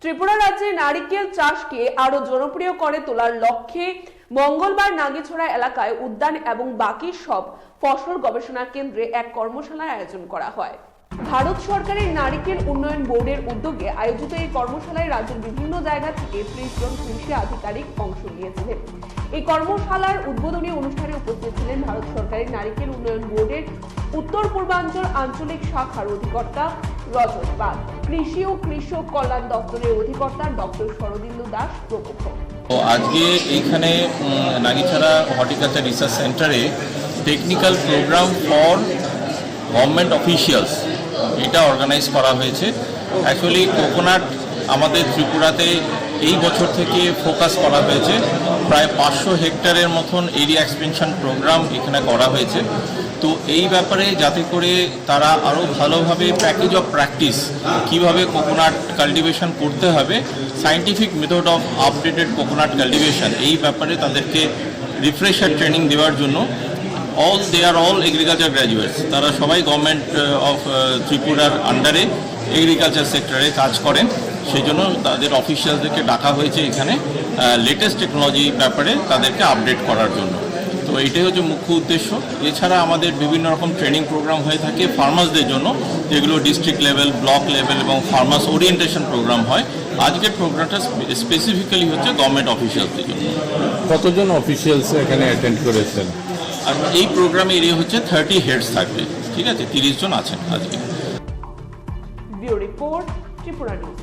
ত্রিপুরা রাজ্যে নারিকেল চাষকে আরো জনপ্রিয় করে তোলার লক্ষ্যে মঙ্গলবার নাগিছড়া এলাকায় উদ্যান এবং বাকি সব ফসল গবেষণা কেন্দ্রে এক কর্মশালার আয়োজন করা হয়। ভারত সরকারের নারিকেল উন্নয়ন বোর্ডের উদ্যোগে আয়োজিত এই কর্মশালায় রাজ্যের বিভিন্ন জায়গা থেকে 30 জন কৃষি আধিকারিক অংশ নিয়েছিলেন। এই কর্মশালার উদ্বোধনী অনুষ্ঠানে উপস্থিত ছিলেন ভারত সরকারের নারিকেল উন্নয়ন বোর্ডের উত্তর পূর্বাঞ্চল আঞ্চলিক শাখার অধিকর্তা রজত পাল, কৃষি ও কৃষক কল্যাণ দপ্তরের অধিকর্তা ডক্টর শরদিন্দু দাস প্রমুখ। আজকে এইখানে নাগিছড়া হর্টিকালচার রিসার্চ সেন্টারে technical programme for government officials এটা অর্গানাইজ করা হয়েছে। অ্যাকচুয়ালি কোকোনাট আমাদের ত্রিপুরাতে এই বছর থেকে ফোকাস করা হয়েছে। প্রায় 500 হেক্টরের মতন এরিয়া এক্সপেনশন প্রোগ্রাম এখানে করা হয়েছে। তো এই ব্যাপারে যাতে করে তারা আরও ভালোভাবে প্যাকেজ অফ প্র্যাকটিস কীভাবে কোকোনাট কাল্টিভেশন করতে হবে, scientific method of updated coconut cultivation, এই ব্যাপারে তাদেরকে রিফ্রেশার ট্রেনিং দেওয়ার জন্য দে আর অল এগ্রিকালচার গ্র্যাজুয়েটস, তারা সবাই গভর্নমেন্ট অফ ত্রিপুরার আন্ডারে এগ্রিকালচার সেক্টরে কাজ করেন। সেই জন্য তাদের অফিসিয়ালদেরকে ডাকা হয়েছে এখানে লেটেস্ট টেকনোলজি ব্যাপারে তাদেরকে আপডেট করার জন্য। তো এইটাই হচ্ছে মুখ্য উদ্দেশ্য। এছাড়া আমাদের বিভিন্ন রকম ট্রেনিং প্রোগ্রাম হয়ে থাকে ফার্মার্সদের জন্য, যেগুলো ডিস্ট্রিক্ট লেভেল, ব্লক লেভেল এবং ফার্মার্স ওরিয়েন্টেশন প্রোগ্রাম হয়। আজকের প্রোগ্রামটা স্পেসিফিক্যালি হচ্ছে গভর্নমেন্ট অফিসিয়ালসদের জন্য। কতজন অফিসিয়ালস এখানে অ্যাটেন্ড করেছেন? আর এই প্রোগ্রামে এরিয়া হচ্ছে 30 হেডস থাকবে, ঠিক আছে, 30 জন আছেন আজকে। Bureau report, Tripura news.